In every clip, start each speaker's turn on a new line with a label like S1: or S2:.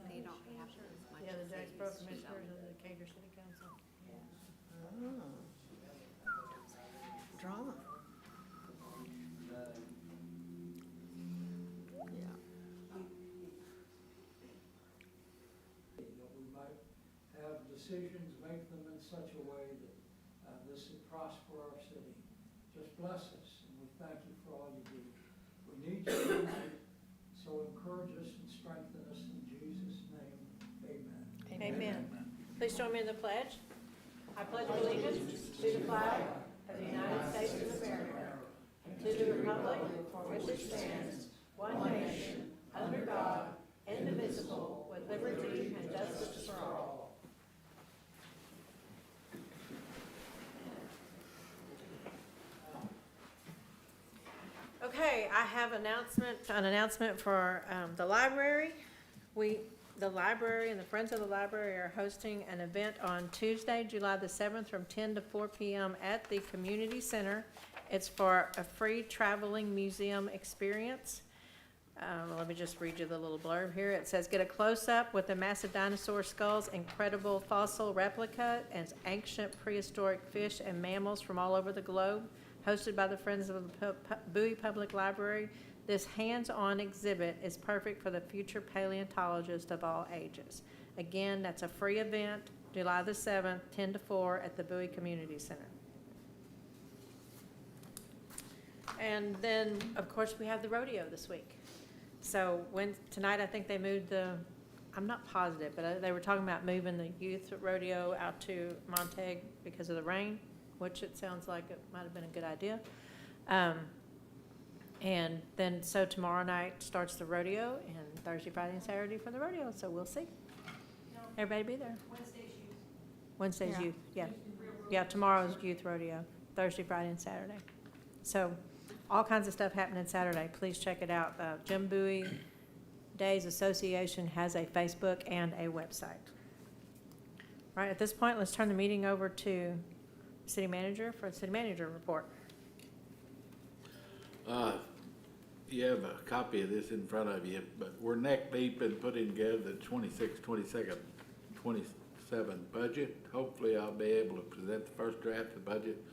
S1: They don't have as much
S2: Yeah, the
S1: as they
S2: Jacksboro
S1: used to,
S2: Commissioners
S1: though.
S2: and the Decatur City Council.
S3: Drama. Yeah.
S4: That we might have decisions, make them in such a way that this would prosper our city. Just bless us, and we thank you for all you do. We need you tonight, so encourage us and strengthen us in Jesus' name. Amen.
S2: Amen. Please join me in the pledge. I pledge allegiance to the flag of the United States of America, to the republic for which it stands, one nation, under God, indivisible, with liberty and justice for all. Okay, I have an announcement for the library. The library and the Friends of the Library are hosting an event on Tuesday, July the 7th from 10 to 4 p.m. at the Community Center. It's for a free traveling museum experience. Let me just read you the little blurb here. It says, get a close-up with the massive dinosaur skulls, incredible fossil replica, and ancient prehistoric fish and mammals from all over the globe. Hosted by the Friends of the Bowie Public Library, this hands-on exhibit is perfect for the future paleontologist of all ages. Again, that's a free event, July the 7th, 10 to 4 at the Bowie Community Center. And then, of course, we have the rodeo this week. So tonight I think they moved I'm not positive, but they were talking about moving the youth rodeo out to Montague because of the rain, which it sounds like it might have been a good idea. And then, so tomorrow night starts the rodeo, and Thursday, Friday, and Saturday for the rodeo, so we'll see. Everybody be there. Wednesday's youth, yeah. Yeah, tomorrow's youth rodeo, Thursday, Friday, and Saturday. So, all kinds of stuff happening Saturday. Please check it out. Jim Bowie Days Association has a Facebook and a website. Right, at this point, let's turn the meeting over to City Manager for the City Manager report.
S5: You have a copy of this in front of you, but we're neck deep in putting together the 26, 22nd, 27 budget. Hopefully I'll be able to present the first draft of the budget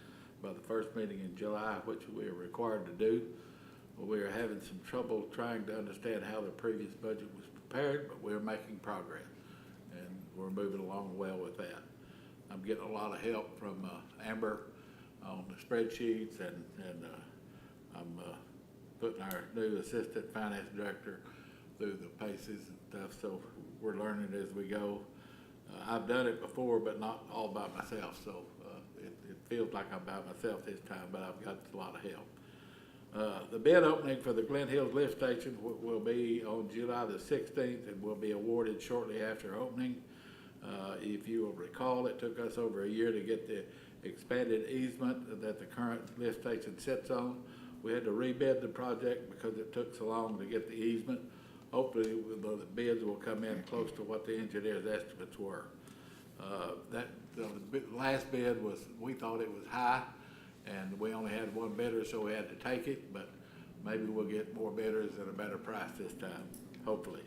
S5: by the first meeting in July, which we are required to do. We are having some trouble trying to understand how the previous budget was prepared, but we're making progress, and we're moving along well with that. I'm getting a lot of help from Amber on the spreadsheets, and I'm putting our new assistant finance director through the paces and stuff, so we're learning as we go. I've done it before, but not all by myself, so it feels like I'm by myself this time, but I've got a lot of help. The bid opening for the Glen Hills lift station will be on July the 16th and will be awarded shortly after opening. If you will recall, it took us over a year to get the expanded easement that the current lift station sits on. We had to rebid the project because it took so long to get the easement. Hopefully the bids will come in close to what the engineer's estimates were. The last bid was, we thought it was high, and we only had one bidder, so we had to take it, but maybe we'll get more bidders at a better price this time, hopefully.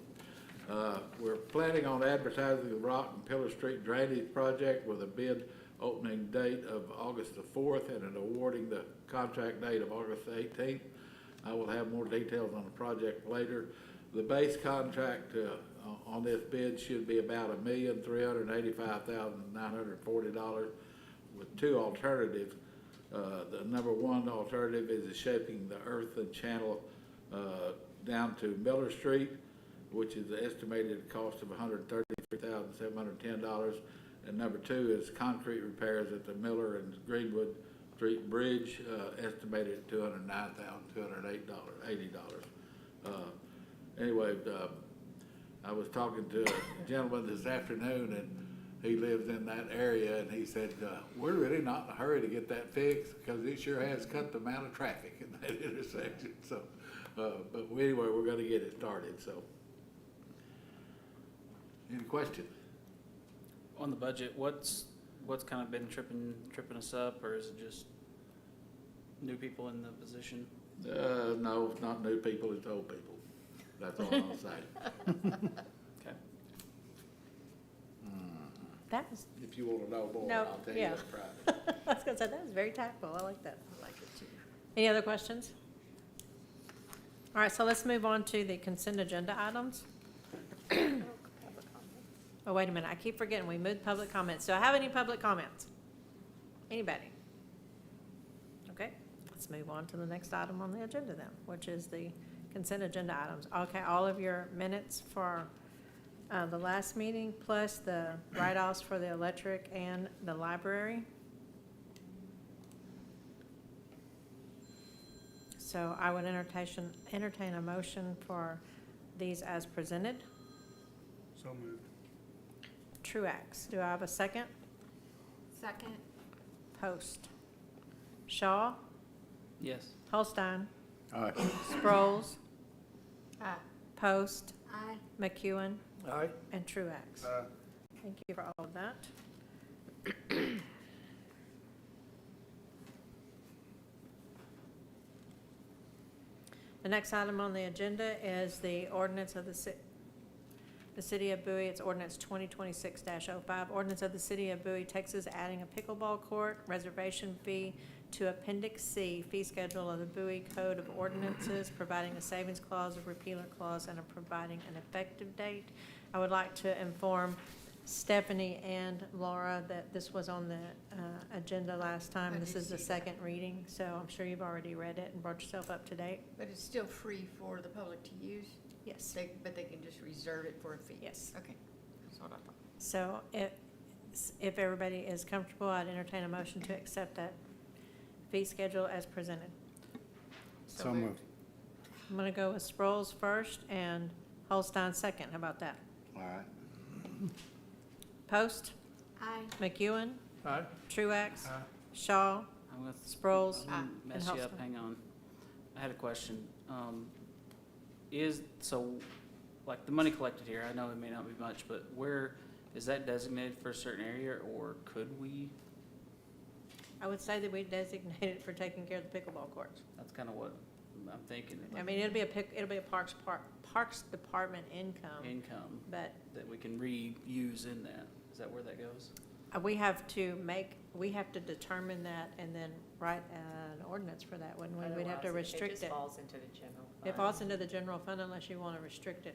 S5: We're planning on advertising the Rock and Pillar Street drainage project with a bid opening date of August the 4th and an awarding the contract date of August the 18th. I will have more details on the project later. The base contract on this bid should be about $1,385,940 with two alternatives. The number one alternative is shaping the earthen channel down to Miller Street, which is the estimated cost of $133,710. And number two is concrete repairs at the Miller and Greenwood Street Bridge, estimated at $209,280. Anyway, I was talking to a gentleman this afternoon, and he lives in that area, and he said, we're really not in a hurry to get that fixed because it sure has cut the amount of traffic in that intersection. So, but anyway, we're going to get it started. So, any questions?
S6: On the budget, what's kind of been tripping us up, or is it just new people in the position?
S5: No, it's not new people, it's old people. That's all I'll say.
S6: Okay.
S2: That was,
S5: If you wanna know more,
S2: No,
S5: I'll tell you
S2: yeah.
S5: on Friday.
S2: I was gonna say, that was very tactful. I like that.
S1: I like it too.
S2: Any other questions? All right, so let's move on to the consent agenda items. Oh, wait a minute, I keep forgetting, we moved public comments. Do I have any public comments? Anybody? Okay, let's move on to the next item on the agenda then, which is the consent agenda items. Okay, all of your minutes for the last meeting, plus the write-offs for the electric and the library. So I would entertain a motion for these as presented.
S3: So moved.
S2: Truax, do I have a second?
S1: Second.
S2: Post. Shaw,
S6: Yes.
S2: Holstein,
S5: Aye.
S2: Sproles,
S1: Aye.
S2: Post,
S1: Aye.
S2: McEwen,
S3: Aye.
S2: and Truax. Thank you for all of that. The next item on the agenda is the ordinance of the City of Bowie. It's ordinance 2026-05. Ordinance of the City of Bowie, Texas, adding a pickleball court reservation fee to Appendix C, fee schedule of the Bowie Code of Ordinances, providing a savings clause, a repealer clause, and providing an effective date. I would like to inform Stephanie and Laura that this was on the agenda last time.
S1: I
S2: This
S1: did
S2: is the
S1: see that.
S2: second reading, so I'm sure you've already read it and brought yourself up to date.
S1: But it's still free for the public to use?
S2: Yes.
S1: But they can just reserve it for a fee?
S2: Yes.
S1: Okay, that's what I thought.
S2: So if everybody is comfortable, I'd entertain a motion to accept that fee schedule as presented.
S3: So moved.
S2: I'm going to go with Sproles first and Holstein second. How about that?
S5: All right.
S2: Post,
S1: Aye.
S2: McEwen,
S3: Aye.
S2: Truax,
S3: Aye.
S2: Shaw,
S6: I'm gonna
S2: Sproles,
S6: I'm gonna mess you up,
S2: Holston.
S6: hang on. I had a question. Like the money collected here, I know it may not be much, but where, is that designated for a certain area, or could we?
S2: I would say that we designate it for taking care of the pickleball courts.
S6: That's kind of what I'm thinking.
S2: I mean, it'll be a Parks Department income, but
S6: that we can reuse in that. Is that where that goes?
S2: we have to determine that and then write an ordinance for that, wouldn't we? We'd have to
S7: Otherwise,
S2: restrict
S7: It
S2: it.
S7: just falls into the general fund.
S2: It falls into the general fund unless you want to restrict it.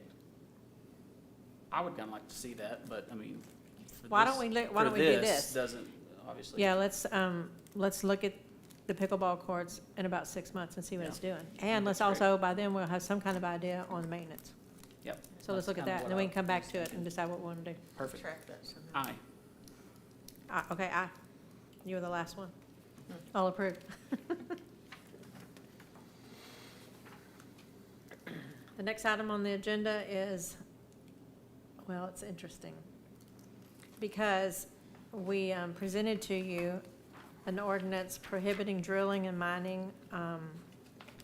S6: I would kind of like to see that, but I mean. for
S2: Why
S6: this-
S2: don't we do
S6: for
S2: this?
S6: Doesn't, obviously.
S2: Yeah, let's look at the pickleball courts in about 6 months and see what it's doing. And let's
S6: That's great.
S2: also, by then, we'll have some kind of idea on the maintenance.
S6: Yep.
S2: So let's
S6: That's
S2: look at
S6: kinda
S2: that, and
S6: what
S2: then we
S6: I
S2: can come back
S6: was
S2: to it and
S6: thinking.
S2: decide what we want to do.
S6: Perfect.
S1: Track that somehow.
S6: Aye.
S2: Okay, aye. You were the last one. All approved. The next item on the agenda is, well, it's interesting, because we presented to you an ordinance prohibiting drilling and mining,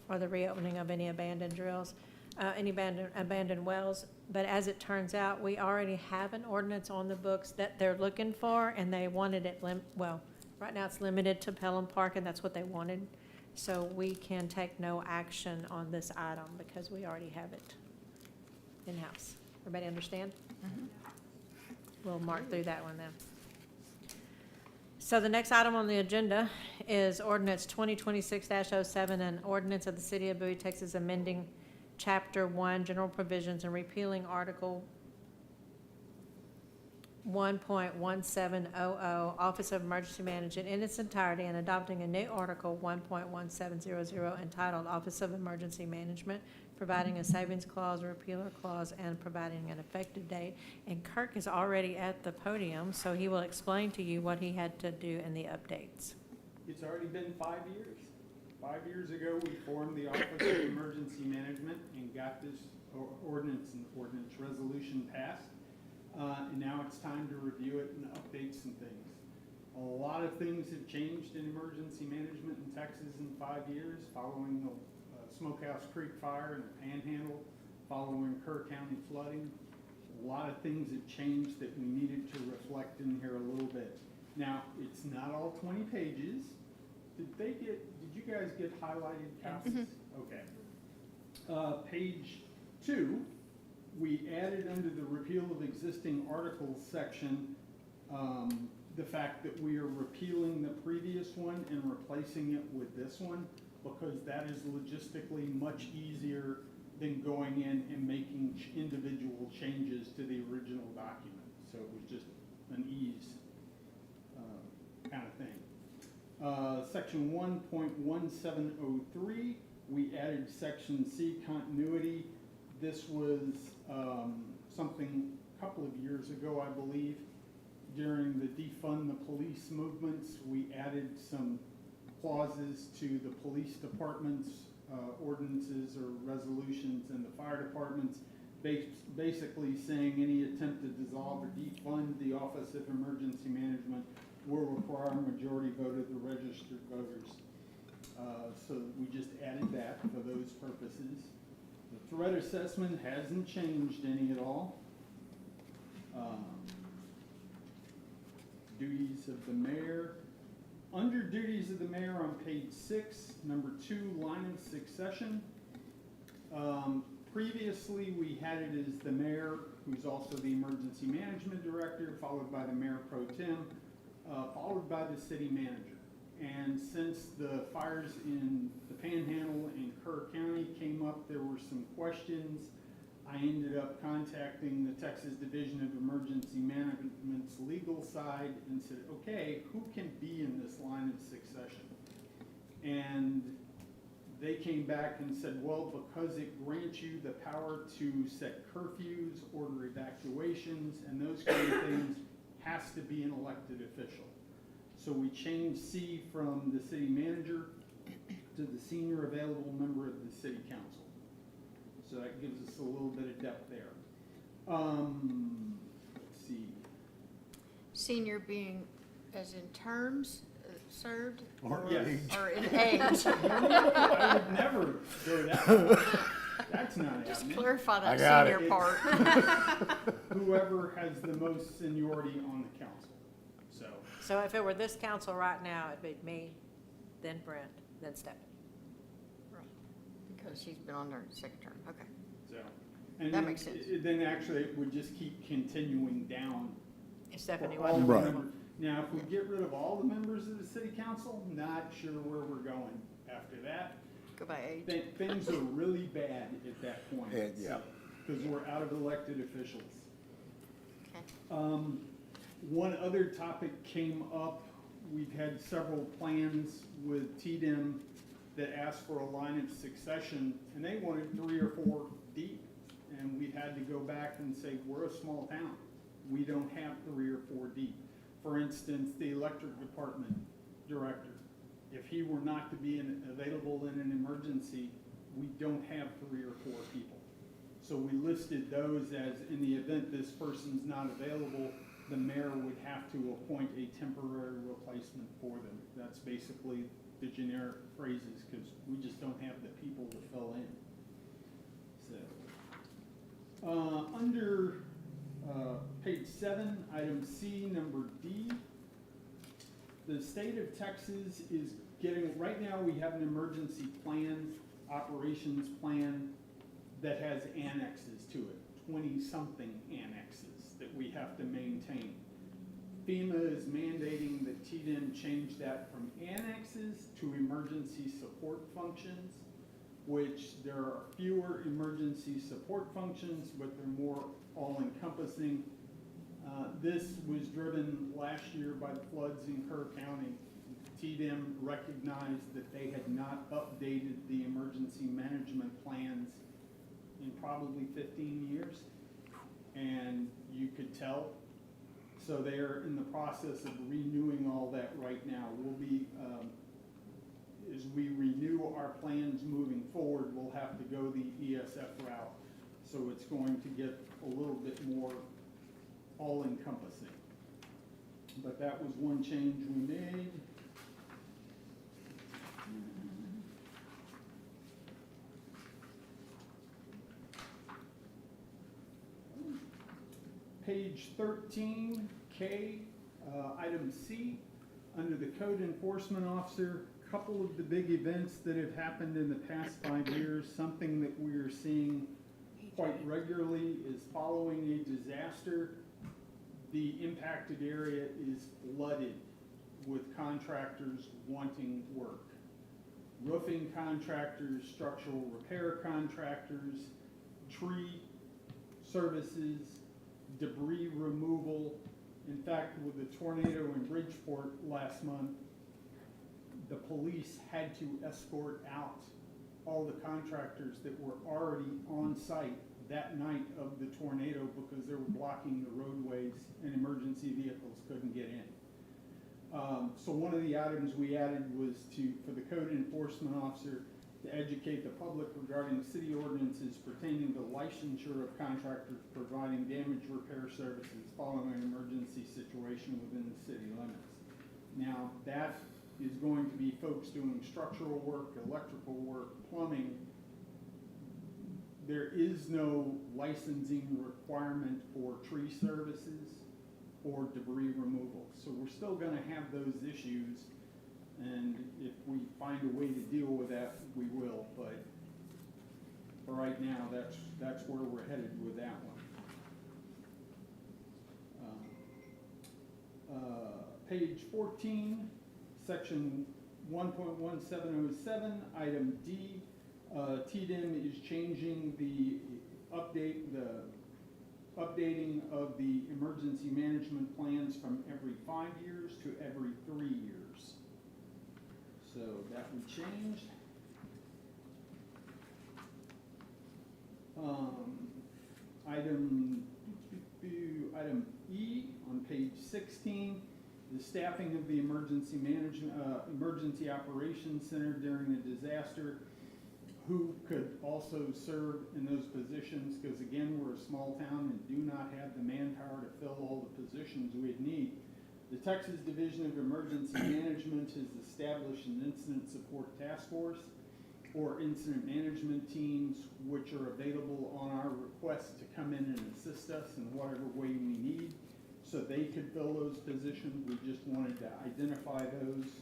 S2: or the reopening of any abandoned drills, any abandoned wells. But as it turns out, we already have an ordinance on the books that they're looking for, and they wanted it, right now it's limited to Pelham Park, and that's what they wanted. So we can take no action on this item because we already have it in-house. Everybody understand? We'll mark through that one then. So the next item on the agenda is ordinance 2026-07, an ordinance of the City of Bowie, Texas, amending Chapter 1, General Provisions, and repealing Article 1.1700, Office of Emergency Management in its entirety, and adopting a new Article 1.1700 entitled Office of Emergency Management, providing a savings clause, a repealer clause, and providing an effective date. And Kirk is already at the podium, so he will explain to you what he had to do in the updates.
S8: It's already been 5 years. 5 years ago, we formed the Office of Emergency Management and got this ordinance and ordinance resolution passed. And now it's time to review it and update some things. A lot of things have changed in emergency management in Texas in 5 years, following the Smokehouse Creek fire and the Panhandle, following Kerr County flooding. A lot of things have changed that we needed to reflect in here a little bit. Now, it's not all 20 pages. Did you guys get highlighted copies? Okay. Page 2, we added under the repeal of existing articles section, the fact that we are repealing the previous one and replacing it with this one, because that is logistically much easier than going in and making individual changes to the original document. So it was just an ease kind of thing. Section 1.1703, we added section C, continuity. This was something a couple of years ago, I believe. During the defund the police movements, we added some clauses to the police department's ordinances or resolutions and the fire departments, basically saying any attempt to dissolve or defund the Office of Emergency Management will require a majority vote of the registered voters. So we just added that for those purposes. The threat assessment hasn't changed any at all. Duties of the mayor. Under duties of the mayor on page 6, number 2, line of succession. Previously, we had it as the mayor, who's also the emergency management director, followed by the mayor pro tem, followed by the city manager. And since the fires in the Panhandle and Kerr County came up, there were some questions. I ended up contacting the Texas Division of Emergency Management's legal side and said, okay, who can be in this line of succession? And they came back and said, well, because it grants you the power to set curfews, order evacuations, and those kind of things, has to be an elected official. So we changed C from the city manager to the senior available member of the city council. So that gives us a little bit of depth there. Let's see.
S1: Senior being as in terms served?
S3: Or
S8: Yes.
S1: Or in age?
S8: I would never go that far. That's not
S1: Just
S8: happening.
S1: clarify
S3: I
S1: that
S3: got
S1: senior
S3: it.
S1: part.
S8: Whoever has the most seniority on the council. So,
S2: So if it were this council right now, it'd be me, then Brent, then Stephanie.
S1: Because she's been on her second term, okay.
S8: so. And
S1: That
S8: then-
S1: makes sense.
S8: Then actually it would just keep continuing down.
S2: If Stephanie
S8: for all
S2: wasn't
S8: the
S3: Right.
S2: available.
S8: members. Now, if we get rid of all the members of the city council, not sure where we're going after that.
S1: Go by age.
S8: Things are really bad at that point.
S3: Yeah.
S8: Because we're out of elected officials.
S1: Okay.
S8: One other topic came up. We've had several plans with TDM that asked for a line of succession, and they wanted 3 or 4 deep. And we've had to go back and say, we're a small town. We don't have 3 or 4 deep. For instance, the electric department director, if he were not to be available in an emergency, we don't have 3 or 4 people. So we listed those as, in the event this person's not available, the mayor would have to appoint a temporary replacement for them. That's basically the generic phrases, because we just don't have the people to fill in. So, under page 7, item C, number D, the state of Texas is getting, right now we have an emergency plan, operations plan, that has annexes to it, 20-something annexes that we have to maintain. FEMA is mandating that TDM change that from annexes to emergency support functions, which there are fewer emergency support functions, but they're more all-encompassing. This was driven last year by the floods in Kerr County. TDM recognized that they had not updated the emergency management plans in probably 15 years, and you could tell. So they're in the process of renewing all that right now. We'll be, as we renew our plans moving forward, we'll have to go the ESF route. So it's going to get a little bit more all-encompassing. But that was one change we made. Page 13, K, item C, under the code enforcement officer, couple of the big events that have happened in the past 5 years, something that we are seeing quite regularly is following a disaster. the impacted area is flooded with contractors wanting work. Roofing contractors, structural repair contractors, tree services, debris removal. In fact, with the tornado in Bridgeport last month, the police had to escort out all the contractors that were already on site that night of the tornado because they were blocking the roadways and emergency vehicles couldn't get in. So one of the items we added was for the code enforcement officer to educate the public regarding city ordinances pertaining to licensure of contractors providing damage repair services following an emergency situation within the city limits. Now, that is going to be folks doing structural work, electrical work, plumbing. There is no licensing requirement for tree services or debris removal. So we're still gonna have those issues, and if we find a way to deal with that, we will, but for right now, that's where we're headed with that one. Page 14, section 1.1707, item D, TDM is changing the updating of the emergency management plans from every 5 years to every 3 years. So that we changed. Item E on page 16, the staffing of the emergency emergency operations center during a disaster. Who could also serve in those positions, because again, we're a small town and do not have the manpower to fill all the positions we'd need. The Texas Division of Emergency Management has established an incident support task force or incident management teams, which are available on our request to come in and assist us in whatever way we need. So they could fill those positions. We just wanted to identify those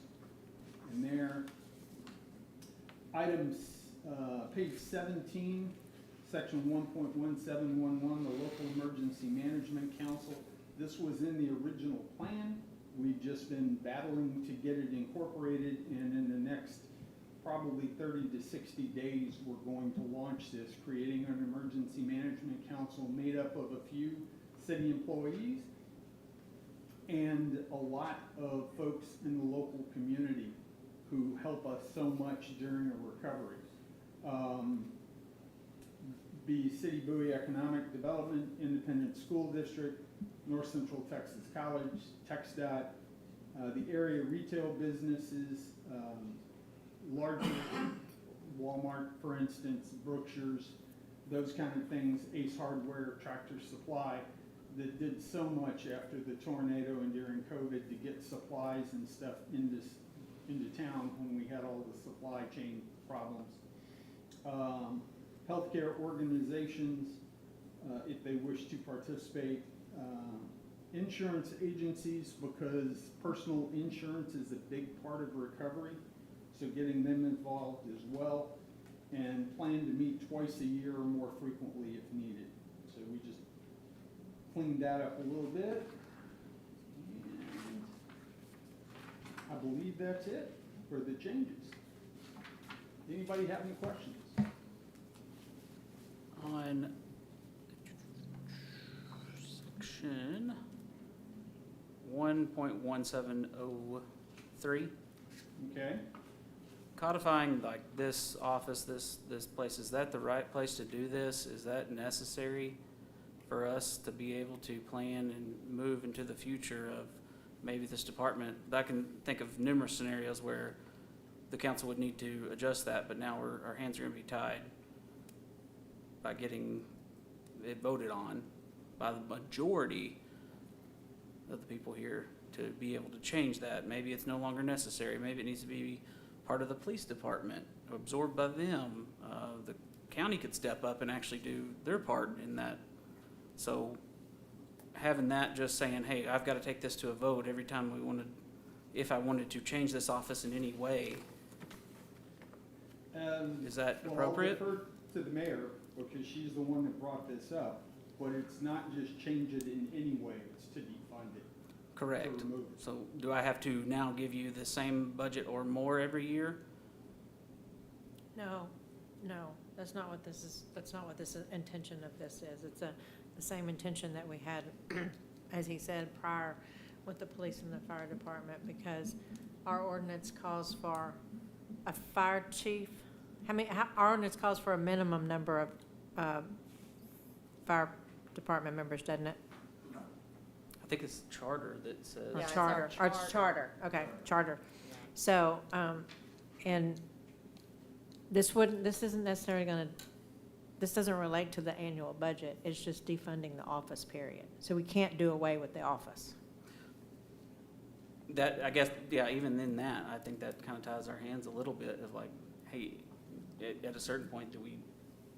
S8: in there. Items page 17, section 1.1711, the Local Emergency Management Council. This was in the original plan. We've just been battling to get it incorporated, and in the next probably 30 to 60 days, we're going to launch this, creating an emergency management council made up of a few city employees and a lot of folks in the local community who help us so much during a recovery. Be City Bowie Economic Development, Independent School District, North Central Texas College, TxDOT, the area retail businesses, larger Walmart, for instance, Brookshire's, those kind of things, Ace Hardware, Tractor Supply, that did so much after the tornado and during COVID to get supplies and stuff into town when we had all the supply chain problems. Healthcare organizations, if they wish to participate. Insurance agencies, because personal insurance is a big part of recovery, so getting them involved as well. And plan to meet twice a year or more frequently if needed. So we just cleaned that up a little bit. And I believe that's it for the changes. Anybody have any questions?
S6: On section 1.1703,
S8: Okay.
S6: codifying like this office, this place, is that the right place to do this? Is that necessary for us to be able to plan and move into the future of maybe this department? I can think of numerous scenarios where the council would need to adjust that, but now our hands are gonna be tied by getting it voted on by the majority of the people here to be able to change that. Maybe it's no longer necessary. Maybe it needs to be part of the police department, absorbed by them. The county could step up and actually do their part in that. So having that, just saying, hey, I've got to take this to a vote every time if I wanted to change this office in any way, is that appropriate?
S8: Well, I'll defer to the mayor because she's the one that brought this up. but it's not just change it in any way, it's to defund it.
S6: Correct.
S8: To remove it.
S6: So do I have to now give you the same budget or more every year?
S2: No, that's not what this is, intention of this is. It's the same intention that we had, as he said, prior with the police and the fire department, because our ordinance calls for a fire chief. Our ordinance calls for a minimum number of, fire department members, doesn't it?
S6: I think it's charter that says.
S2: Or
S1: Yeah, it's
S2: charter,
S1: our
S2: or it's charter, okay, charter. So, and this isn't necessarily this doesn't relate to the annual budget, it's just defunding the office period. So we can't do away with the office.
S6: That, I guess, yeah, even in that, I think that kind of ties our hands a little bit of like, hey, at a certain point, do we,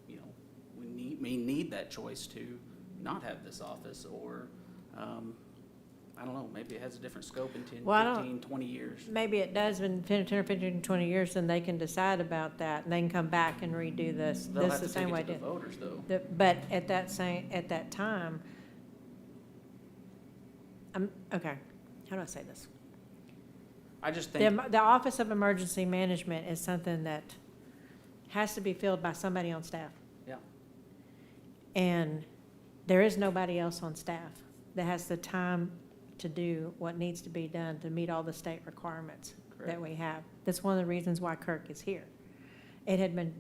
S6: you know, we need that choice to not have this office, or, I don't know, maybe it has a different scope in 10,
S2: Well, I don't-
S6: 15, 20 years.
S2: Maybe it does in 10 or 15, 20 years, then they can decide about that, and they can come back and redo this,
S6: They'll have
S2: the
S6: to
S2: same
S6: take
S2: way
S6: it to
S2: it
S6: the
S2: did.
S6: voters, though.
S2: But at that time, okay, how do I say this?
S6: I just think,
S2: The Office of Emergency Management is something that has to be filled by somebody on staff.
S6: yeah,
S2: And there is nobody else on staff that has the time to do what needs to be done to meet all the state requirements that
S6: correct.
S2: we have. That's one of the reasons why Kirk is here. It had been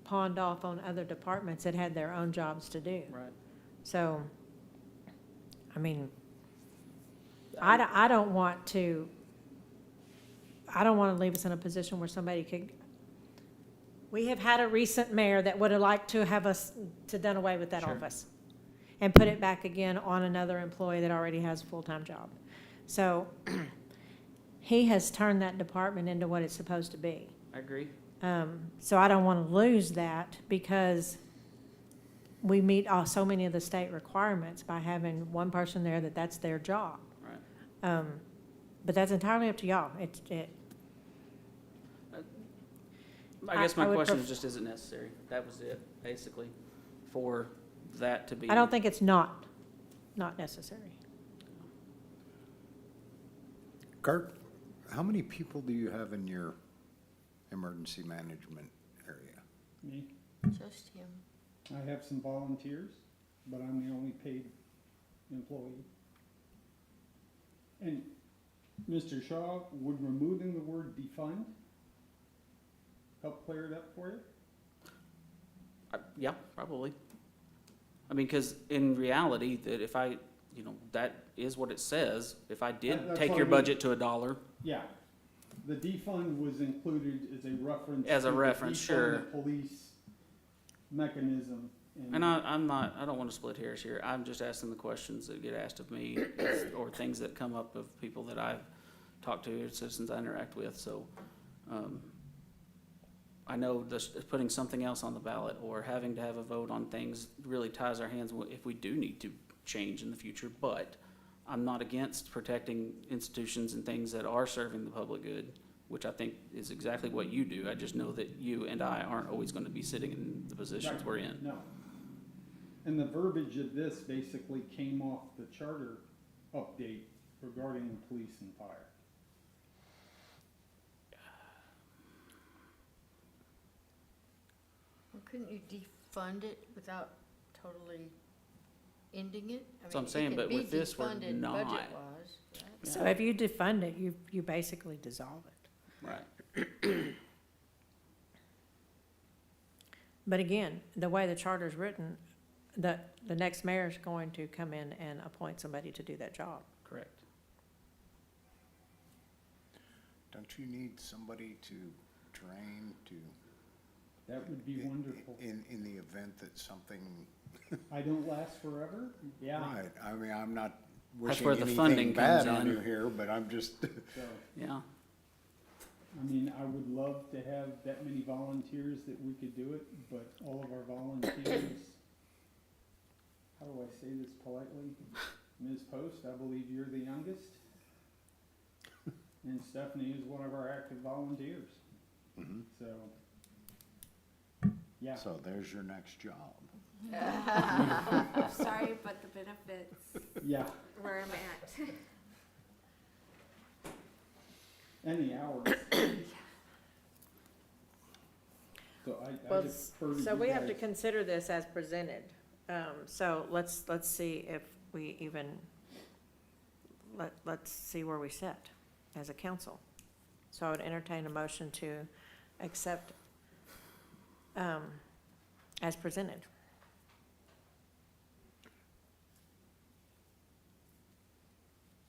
S2: pawned off on other departments that had their own jobs to do.
S6: Right.
S2: So, I mean, I don't want to leave us in a position where somebody could, we have had a recent mayor that would have liked to have us to done away with that
S6: Sure.
S2: office and put it back again on another employee that already has a full-time job. So he has turned that department into what it's supposed to be.
S6: I agree.
S2: So I don't want to lose that because we meet so many of the state requirements by having one person there that's their job.
S6: Right.
S2: But that's entirely up to y'all.
S6: I guess
S2: I
S6: my
S2: would
S6: question is just, is it necessary? That was it, basically, for that to be.
S2: I don't think it's not necessary.
S3: Kurt, how many people do you have in your emergency management area?
S8: Me,
S1: Just him.
S8: I have some volunteers, but I'm the only paid employee. And Mr. Shaw, would removing the word defund help clear it up for you?
S6: Yeah, probably. I mean, because in reality, that if I, you know, that is what it says. If I did
S8: That's
S6: take
S8: what
S6: your
S8: I mean.
S6: budget to $1,
S8: Yeah, the defund was included as a reference.
S6: As a
S8: to the
S6: reference,
S8: defund
S6: sure.
S8: the police mechanism.
S6: and I don't want to split hairs here. I'm just asking the questions that get asked of me, or things that come up of people that I've talked to, citizens I interact with. So, I know putting something else on the ballot or having to have a vote on things really ties our hands if we do need to change in the future, but I'm not against protecting institutions and things that are serving the public good, which I think is exactly what you do. I just know that you and I aren't always going to be sitting in the positions
S8: Right.
S6: we're in.
S8: No. And the verbiage of this basically came off the charter update regarding the police and fire.
S1: Well, couldn't you defund it without totally ending it?
S6: That's what I'm saying, but with this, we're not.
S1: Budget-wise, right?
S2: So if you defund it, you basically dissolve it.
S6: Right.
S2: But again, the way the charter's written, the next mayor's going to come in and appoint somebody to do that job.
S6: Correct.
S3: Don't you need somebody to train to?
S8: That would be wonderful.
S3: In the event that something,
S8: I don't last forever? Yeah.
S3: right, I mean, I'm not
S6: That's
S3: wishing
S6: where the funding
S3: anything bad
S6: comes
S3: on
S6: in.
S3: you here, but I'm just,
S8: So,
S6: Yeah.
S8: I mean, I would love to have that many volunteers that we could do it, but all of our volunteers, how do I say this politely? Ms. Post, I believe you're the youngest. And Stephanie is one of our active volunteers,
S3: Mhm.
S8: so, yeah.
S3: So there's your next job.
S7: Sorry, but the benefits
S8: Yeah,
S7: where I'm at.
S8: any hours. So I
S2: Well,
S8: defer to
S2: so
S8: you
S2: we have to
S8: guys.
S2: consider this as presented. So let's see if we even, let's see where we sit as a council. So I would entertain a motion to accept as presented.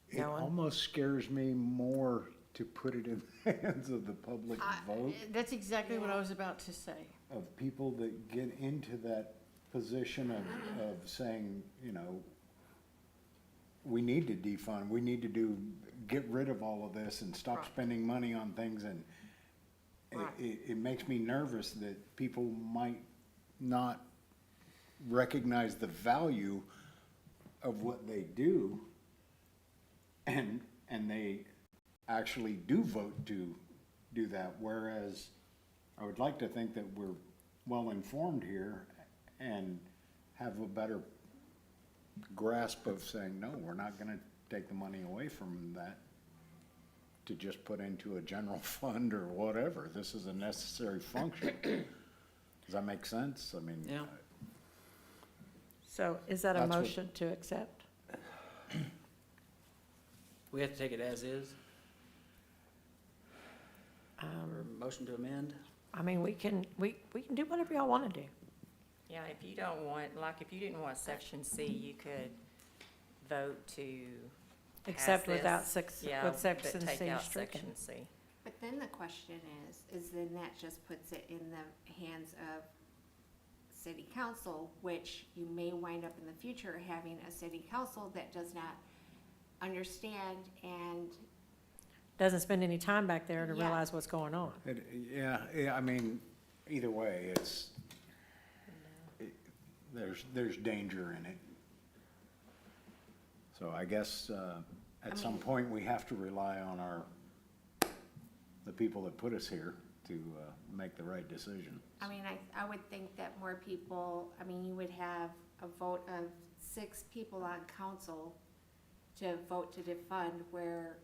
S3: It
S2: No one?
S3: almost scares me more to put it in the hands of the public vote,
S1: That's exactly what I was about to say.
S3: of people that get into that position of saying, you know, we need to defund, we need to get rid of all of this and stop
S1: Right.
S3: spending money on things, and
S1: Right.
S3: it makes me nervous that people might not recognize the value of what they do, and they actually do vote to do that, whereas I would like to think that we're well-informed here and have a better grasp of saying, no, we're not gonna take the money away from that to just put into a general fund or whatever. This is a necessary function. Does that make sense? I mean.
S6: Yeah.
S2: So is that a
S3: That's what-
S2: motion to accept?
S6: We have to take it as is, or motion to amend?
S2: I mean, we can do whatever y'all want to do.
S9: Yeah, if you don't want, like, if you didn't want section C, you could vote to pass
S2: Except without
S9: this. Yeah,
S2: with section
S9: but take
S2: C
S9: out
S2: stricken.
S9: section C.
S7: But then the question is then that just puts it in the hands of city council, which you may wind up in the future having a city council that does not understand and,
S2: Doesn't spend any time back there to
S7: Yeah.
S2: realize what's going on.
S3: Yeah, I mean, either way, there's danger in it. So I guess, at some point, we have to rely on the people that put us here to, make the right decision.
S7: I mean, I would think that more people, I mean, you would have a vote of 6 people on council to vote to defund, where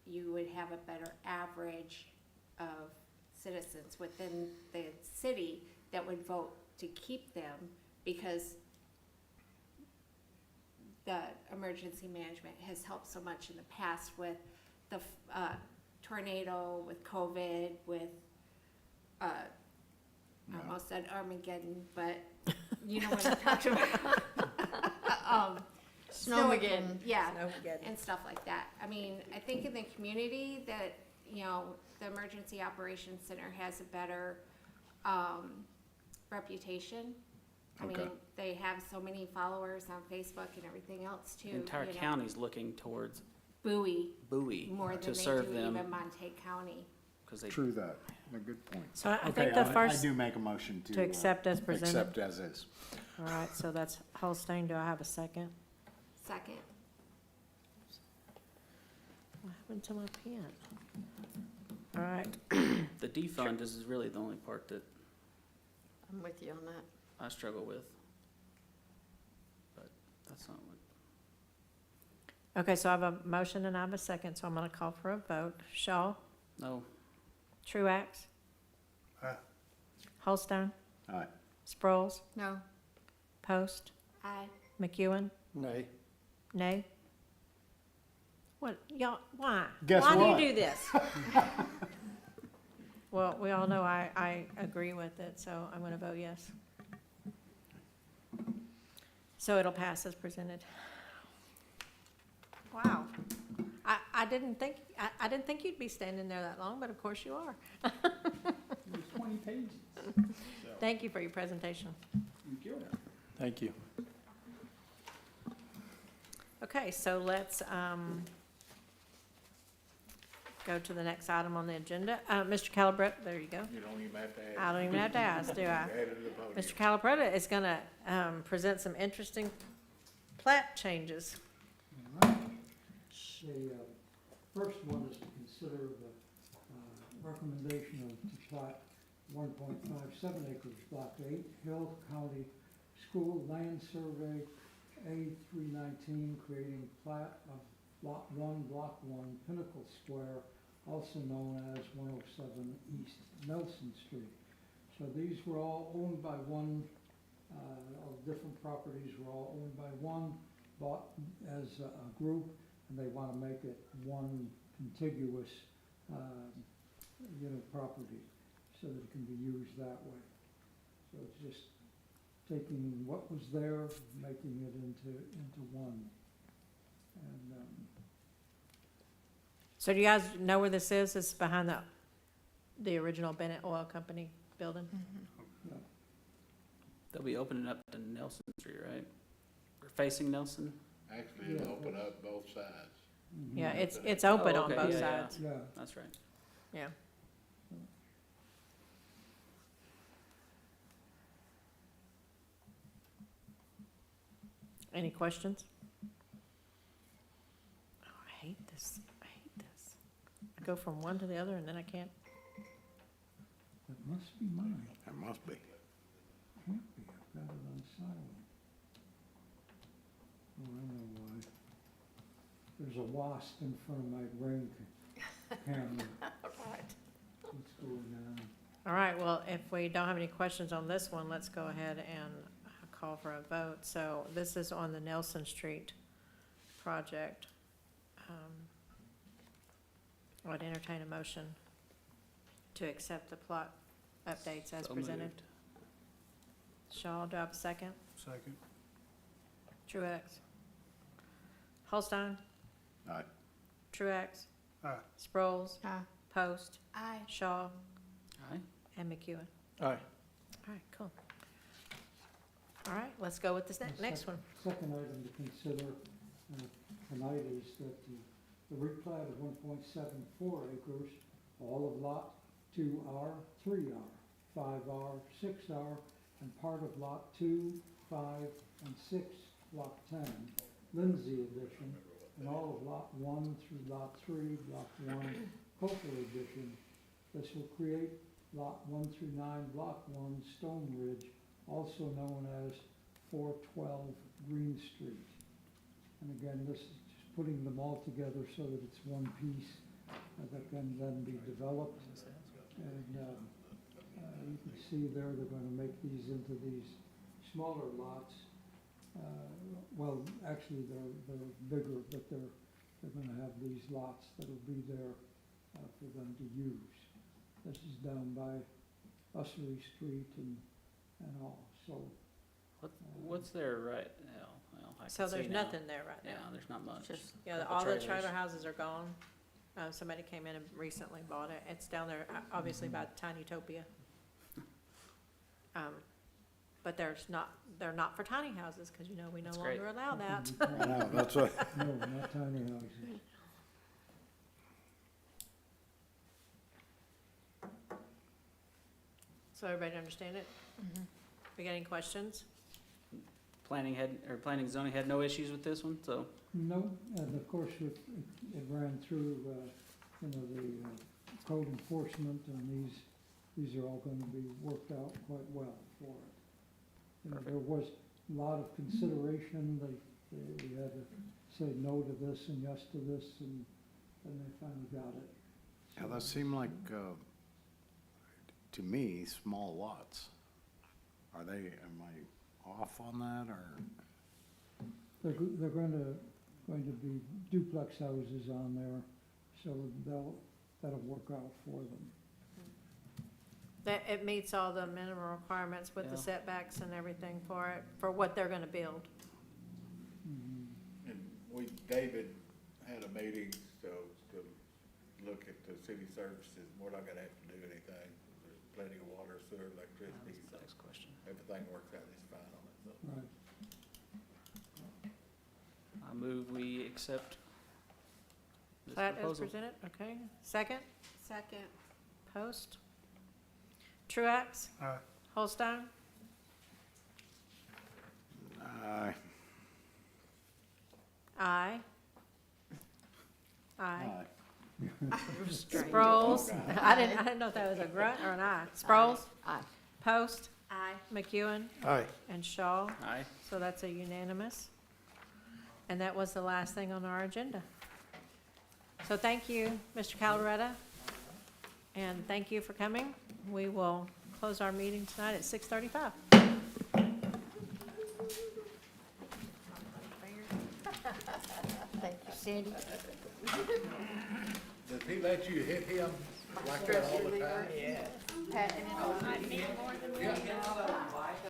S7: you would have a better average of citizens within the city that would vote to keep them, because the emergency management has helped so much in the past with the tornado, with COVID, with, I almost said Armageddon, but you know what I'm talking about.
S1: Snowmageddon.
S7: Yeah,
S2: Snowmageddon.
S7: and stuff like that. I mean, I think in the community that, you know, the Emergency Operations Center has a better, reputation. I mean,
S3: Okay.
S7: they have so many followers on Facebook and everything else too.
S6: The entire
S7: you know.
S6: county's looking towards
S7: Bowie,
S6: Bowie
S7: more than
S6: to
S7: they do
S6: serve them,
S7: even Montague County.
S6: because they,
S3: True that, a good point.
S2: So I
S3: Okay,
S2: think the
S3: I
S2: first,
S3: do make a motion
S2: to accept as presented.
S3: Accept as is.
S2: All right, so that's Holstein. Do I have a second?
S7: Second.
S2: What happened to my pen? All right,
S6: the defund is really the only part that
S1: I'm with you on that.
S6: I struggle with. But that's not what,
S2: okay, so I have a motion and I have a second, so I'm gonna call for a vote. Shaw,
S6: no,
S2: Truax?
S3: Aye.
S2: Holstein?
S3: All right.
S2: Sproles?
S1: No,
S2: Post?
S7: Aye.
S2: McEwen?
S3: Nay.
S2: Nay? What, y'all, why?
S3: Guess
S2: Why
S3: what?
S2: do you do this? Well, we all know I agree with it, so I'm gonna vote yes. So it'll pass as presented. Wow. I didn't think, I didn't think you'd be standing there that long, but of course you are.
S8: There's 20 pages. So,
S2: Thank you for your presentation.
S8: thank you.
S10: Thank you.
S2: Okay, so let's go to the next item on the agenda. Mr. Calabretta, there you go.
S5: You don't even have to add.
S2: I don't even have to ask, do I?
S5: Add it to the podium.
S2: Mr. Calabretta is gonna present some interesting plat changes.
S4: The first one is to consider the recommendation of to plat 1.57 acres, Block 8, Hill County School Land Survey A319, creating plat of Lot 1, Block 1, Pinnacle Square, also known as 107 East Nelson Street. So these were all owned by one, all different properties were all owned by one, bought as a group, and they want to make it one contiguous, property, so that it can be used that way. So it's just taking what was there, making it into one. And,
S2: So do you guys know where this is? It's behind the original Bennett Oil Company building?
S6: They'll be opening up to Nelson Street, right? Or facing Nelson?
S5: Actually, it'll open up both sides.
S2: Yeah, it's open
S6: Oh,
S2: on
S6: okay,
S2: both
S6: yeah, yeah.
S2: sides.
S4: Yeah,
S6: That's right.
S2: Yeah. Any questions? Oh, I hate this. I hate this. I go from one to the other and then I can't.
S4: that must be mine.
S5: That must be.
S4: Can't be, I've got it on silent. Oh, I know why. There's a wasp in front of my ring camera. What's going on?
S2: All right, well, if we don't have any questions on this one, let's go ahead and call for a vote. So this is on the Nelson Street project. I'd entertain a motion to accept the plot updates as
S6: So
S2: presented.
S6: moved.
S2: Shaw, do I have a second?
S3: Second.
S2: Truax. Holstein.
S3: Aye.
S2: Truax.
S3: Aye.
S2: Sproles.
S1: Aye.
S2: Post.
S7: Aye.
S2: Shaw.
S6: Aye.
S2: And McEwen.
S3: Aye.
S2: All right, cool. All right, let's go with this next one.
S4: Second item to consider tonight is that the replat of 1.74 acres, all of Lot 2R, 3R, 5R, 6R, and part of Lot 2, 5, and 6, Block 10, Lindsay Edition, and all of Lot 1 through Lot 3, Block 1, Coastal Edition. This will create Lot 1 through 9, Block 1, Stone Ridge, also known as 412 Green Street. And again, this is just putting them all together so that it's one piece that can then be developed. And you can see there, they're going to make these into these smaller lots. Well, actually, they're bigger, but they're going to have these lots that'll be there for them to use. This is down by Ussery Street and all, so.
S6: What's there right now? Well, I
S2: So
S6: can see
S2: there's
S6: now.
S2: nothing there right
S6: Yeah,
S2: now.
S6: there's not much.
S2: Just, yeah,
S6: Couple
S2: all the
S6: trailers.
S2: trailer houses are gone. Somebody came in and recently bought it. It's down there, obviously by Tiny Utopia. But they're not for tiny houses, because we no
S6: That's great.
S2: longer allow that.
S3: I know, that's what.
S4: No, not tiny houses.
S2: So everybody understand it? We got any questions?
S6: Planning and zoning had no issues with this one, so.
S4: No, and of course, it ran through, the code enforcement, and these are all going to be worked out quite well for it. There was a lot of consideration, we had to say no to this and yes to this, and they finally got it.
S3: Yeah, that seemed like, to me, small lots. Am I off on that, or?
S4: They're going to be duplex houses on there, so that'll work out for them.
S2: That, it meets all the minimum requirements with the
S6: Yeah.
S2: setbacks and everything for it, for what they're gonna build.
S4: Mhm.
S5: And David had a meeting, so to look at the city services, we're not gonna have to do anything. There's plenty of water, sewer, electricity,
S6: That's the
S5: so
S6: next question.
S5: everything works out just fine on it, so.
S4: Right.
S6: I move we accept this
S2: Plat as
S6: proposal.
S2: presented, okay. Second,
S7: Second.
S2: Post. Truax.
S3: Aye.
S2: Holstein.
S3: Aye.
S2: Aye. Aye.
S3: Aye.
S2: Sproles. I didn't know if that was a grunt or an aye. Sproles.
S7: Aye.
S2: Post.
S7: Aye.
S2: McEwen,
S10: Aye.
S2: and Shaw.
S6: Aye.
S2: So that's a unanimous. And that was the last thing on our agenda. So thank you, Mr. Calderetta, and thank you for coming. We will close our meeting tonight at 6:35.
S1: Thank you, Sandy.
S5: Does he let you hit him like that all the time?
S1: Patting it on.